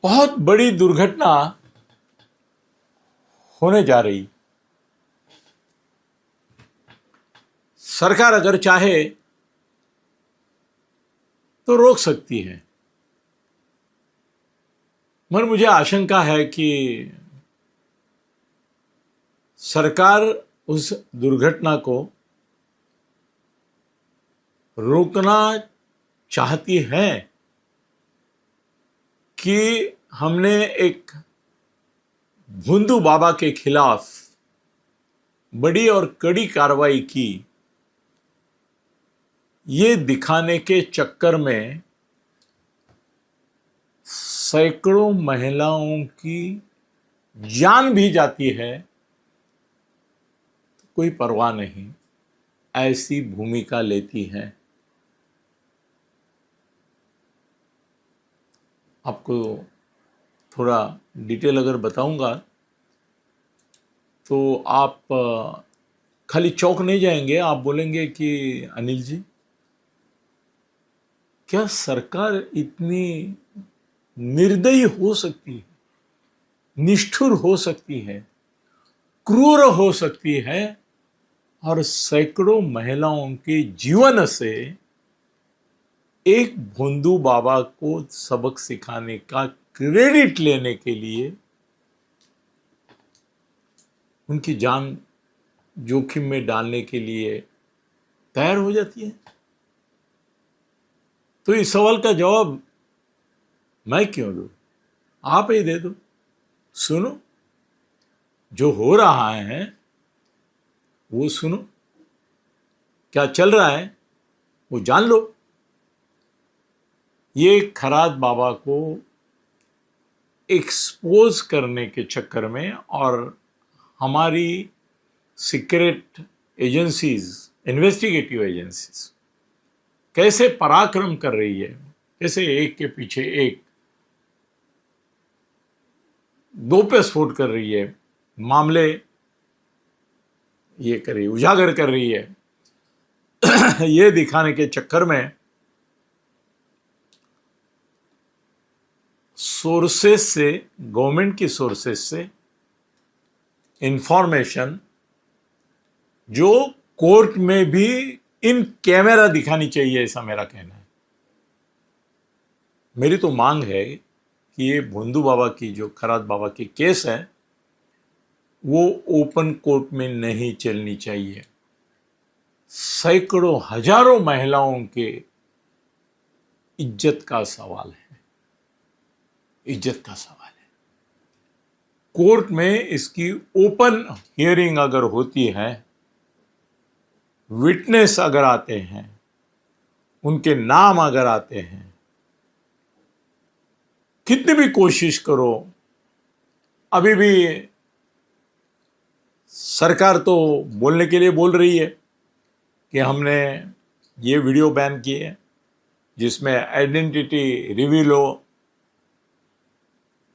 बहुत बड़ी दुर्घटना होने जा रही। सरकार अगर चाहे तो रोक सकती है, मगर मुझे आशंका है कि सरकार उस दुर्घटना को रोकना चाहती है कि हमने एक भोंदू बाबा के खिलाफ बड़ी और कड़ी कार्रवाई की, ये दिखाने के चक्कर में सैकड़ों महिलाओं की जान भी जाती है तो कोई परवाह नहीं, ऐसी भूमिका लेती है। आपको थोड़ा डिटेल अगर बताऊंगा तो आप खाली चौंक नहीं जाएंगे, आप बोलेंगे कि अनिल जी, क्या सरकार इतनी निर्दयी हो सकती है, निष्ठुर हो सकती है, क्रूर हो सकती है और सैकड़ों महिलाओं के जीवन से एक भोंदू बाबा को सबक सिखाने का क्रेडिट लेने के लिए उनकी जान जोखिम में डालने के लिए तैयार हो जाती है? तो इस सवाल का जवाब मैं क्यों दूं, आप ही दे दो। सुनो, जो हो रहा है वो सुनो, क्या चल रहा है वो जान लो। ये खरात बाबा को एक्सपोज करने के चक्कर में और हमारी सीक्रेट एजेंसीज, इन्वेस्टिगेटिव एजेंसीज कैसे पराक्रम कर रही है, कैसे एक के पीछे एक दो पे स्फोट कर रही है, मामले ये कर रही है, उजागर कर रही है ये दिखाने के चक्कर में सोर्सेस से, गवर्नमेंट की सोर्सेस से इंफॉर्मेशन जो कोर्ट में भी इन कैमरा दिखानी चाहिए, ऐसा मेरा कहना है। मेरी तो मांग है कि ये भोंदू बाबा की, जो खरात बाबा की केस है, वो ओपन कोर्ट में नहीं चलनी चाहिए। सैकड़ों हजारों महिलाओं के इज्जत का सवाल है, इज्जत का सवाल है। कोर्ट में इसकी ओपन हियरिंग अगर होती है, विटनेस अगर आते हैं, उनके नाम अगर आते हैं, कितनी भी कोशिश करो, अभी भी सरकार तो बोलने के लिए बोल रही है कि हमने ये वीडियो बैन किए जिसमें आइडेंटिटी रिवील हो।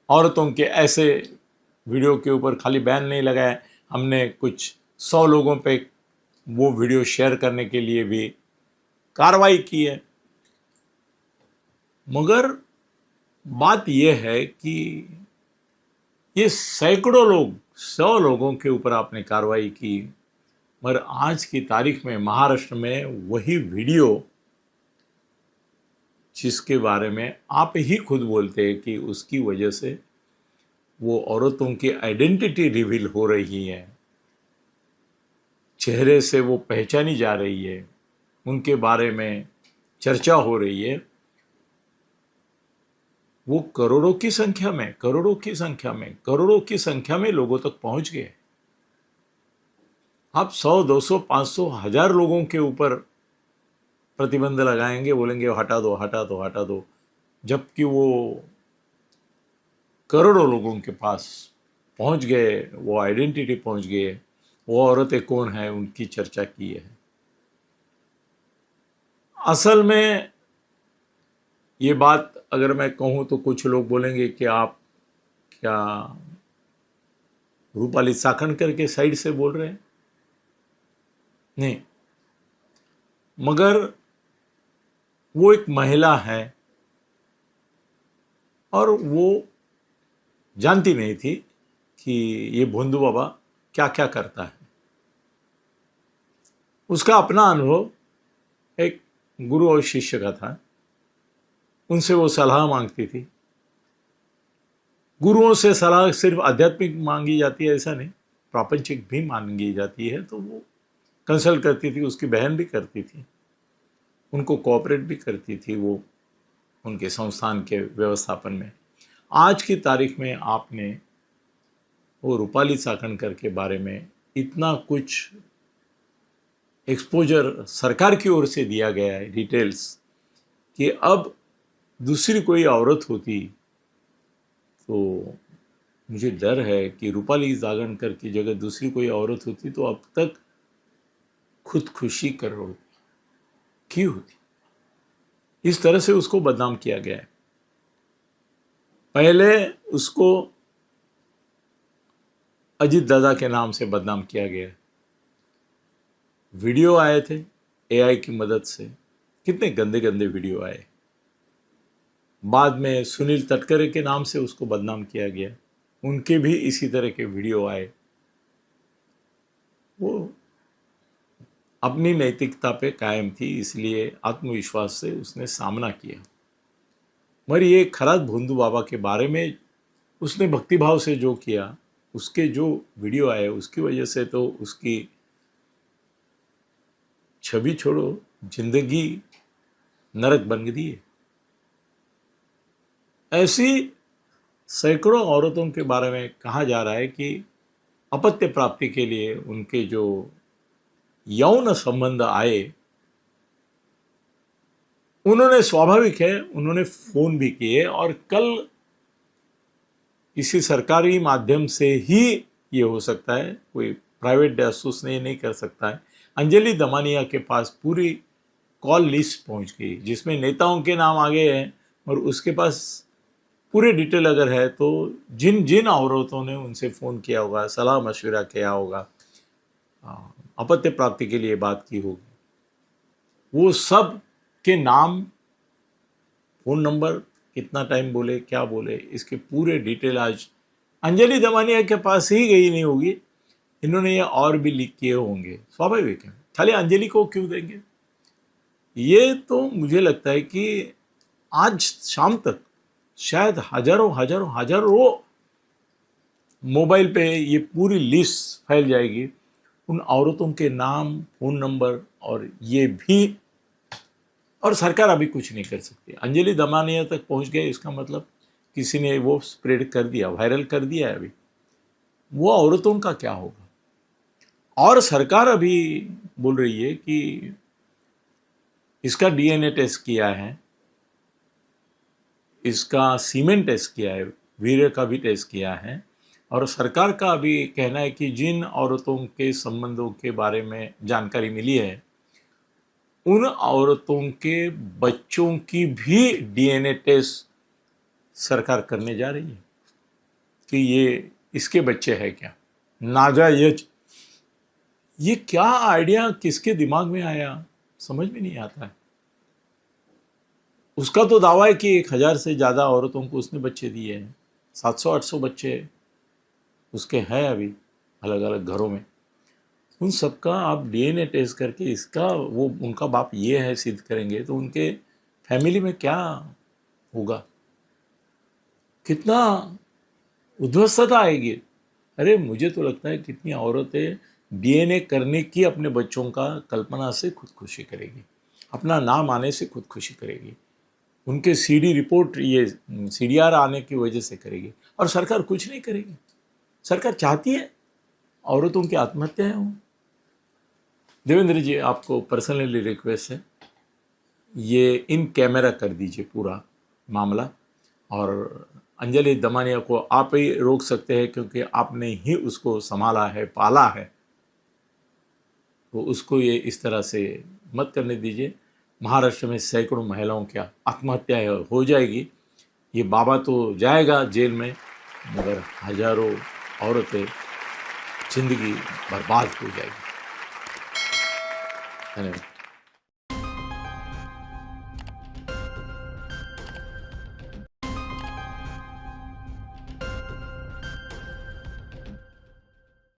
औरतों के ऐसे वीडियो के ऊपर खाली बैन नहीं लगाया, हमने कुछ 100 लोगों पे वो वीडियो शेयर करने के लिए भी कार्रवाई की है। मगर बात यह है कि ये सैकड़ों लोग, 100 लोगों के ऊपर आपने कार्रवाई की, मगर आज की तारीख में महाराष्ट्र में वही वीडियो जिसके बारे में आप ही खुद बोलते हैं कि उसकी वजह से वो औरतों की आइडेंटिटी रिवील हो रही है, चेहरे से वो पहचानी जा रही है, उनके बारे में चर्चा हो रही है, वो करोड़ों की संख्या में लोगों तक पहुंच गए। आप 100, 200, 500, 1000 लोगों के ऊपर प्रतिबंध लगाएंगे, बोलेंगे हटा दो हटा दो हटा दो, जबकि वो करोड़ों लोगों के पास पहुंच गए, वो आइडेंटिटी पहुंच गए, वो औरतें कौन है उनकी चर्चा की है। असल में ये बात अगर मैं कहूं तो कुछ लोग बोलेंगे कि आप क्या रूपाली साखणकर के साइड से बोल रहे हैं? नहीं, मगर वो एक महिला है और वो जानती नहीं थी कि ये भोंदू बाबा क्या क्या करता है। उसका अपना अनुभव एक गुरु और शिष्य का था। उनसे वो सलाह मांगती थी। गुरुओं से सलाह सिर्फ आध्यात्मिक मांगी जाती है ऐसा नहीं, प्रापंचिक भी मांगी जाती है। तो वो कंसल्ट करती थी, उसकी बहन भी करती थी, उनको कोऑपरेट भी करती थी वो उनके संस्थान के व्यवस्थापन में। आज की तारीख में आपने वो रूपाली चाकणकर के बारे में इतना कुछ एक्सपोजर सरकार की ओर से दिया गया है, डिटेल्स, कि अब दूसरी कोई औरत होती तो मुझे डर है कि रूपाली चाकणकर की जगह दूसरी कोई औरत होती तो अब तक खुदकुशी कर की होती। इस तरह से उसको बदनाम किया गया है। पहले उसको अजीत दादा के नाम से बदनाम किया गया। वीडियो आए थे एआई की मदद से, कितने गंदे गंदे वीडियो आए। बाद में सुनील तटकरे के नाम से उसको बदनाम किया गया, उनके भी इसी तरह के वीडियो आए। वो अपनी नैतिकता पे कायम थी, इसलिए आत्मविश्वास से उसने सामना किया। मगर ये खराज भोंदू बाबा के बारे में उसने भक्तिभाव से जो किया, उसके जो वीडियो आए, उसकी वजह से तो उसकी छवि छोड़ो, जिंदगी नरक बन गई है। ऐसी सैकड़ों औरतों के बारे में कहा जा रहा है कि अपत्य प्राप्ति के लिए उनके जो यौन संबंध आए, उन्होंने, स्वाभाविक है, उन्होंने फोन भी किए। और कल किसी सरकारी माध्यम से ही ये हो सकता है, कोई प्राइवेट जासूस ने नहीं कर सकता है। अंजलि दमानिया के पास पूरी कॉल लिस्ट पहुंच गई जिसमें नेताओं के नाम आ गए हैं, और उसके पास पूरे डिटेल अगर है तो जिन जिन औरतों ने उनसे फ़ोन किया होगा, सलाह मशवरा किया होगा, अपत्य प्राप्ति के लिए बात की होगी, वो सब के नाम, फ़ोन नंबर, कितना टाइम बोले, क्या बोले, इसके पूरे डिटेल आज अंजलि दमानिया के पास ही गई नहीं होगी। इन्होंने ये और भी लीक किए होंगे, स्वाभाविक है। खाली अंजलि को क्यों देंगे? ये तो मुझे लगता है कि आज शाम तक शायद हजारों मोबाइल पे ये पूरी लिस्ट फैल जाएगी, उन औरतों के नाम, फ़ोन नंबर, और ये भी। और सरकार अभी कुछ नहीं कर सकती। अंजलि दमानिया तक पहुंच गए, इसका मतलब किसी ने वो स्प्रेड कर दिया, वायरल कर दिया है। अभी वो औरतों का क्या होगा? और सरकार अभी बोल रही है कि इसका डीएनए टेस्ट किया है, इसका सीमेंट टेस्ट किया है, वीर्य का भी टेस्ट किया है। और सरकार का अभी कहना है कि जिन औरतों के संबंधों के बारे में जानकारी मिली है, उन औरतों के बच्चों की भी डीएनए टेस्ट सरकार करने जा रही है कि ये इसके बच्चे हैं क्या, नाजायज। ये क्या आइडिया किसके दिमाग में आया, समझ में नहीं आता है। उसका तो दावा है कि 1000 से ज़्यादा औरतों को उसने बच्चे दिए हैं, 700-800 बच्चे उसके हैं अभी अलग अलग घरों में। उन सबका आप डीएनए टेस्ट करके इसका, वो उनका बाप ये है, सिद्ध करेंगे तो उनके फैमिली में क्या होगा, कितना उद्ध्वस्तता आएगी। अरे मुझे तो लगता है कितनी औरतें डीएनए करने की अपने बच्चों का कल्पना से खुदकुशी करेगी, अपना नाम आने से खुदकुशी करेगी, उनके सीडी रिपोर्ट, ये सीडीआर आने की वजह से करेगी। और सरकार कुछ नहीं करेगी। सरकार चाहती है औरतों की आत्महत्याएं हों। देवेंद्र जी, आपको पर्सनली रिक्वेस्ट है, ये इन कैमरा कर दीजिए पूरा मामला। और अंजलि दमानिया को आप ही रोक सकते हैं क्योंकि आपने ही उसको संभाला है, पाला है, तो उसको ये इस तरह से मत करने दीजिए। महाराष्ट्र में सैकड़ों महिलाओं की आत्महत्याएं हो जाएगी। ये बाबा तो जाएगा जेल में, मगर हजारों औरतें जिंदगी बर्बाद हो जाएगी। धन्यवाद।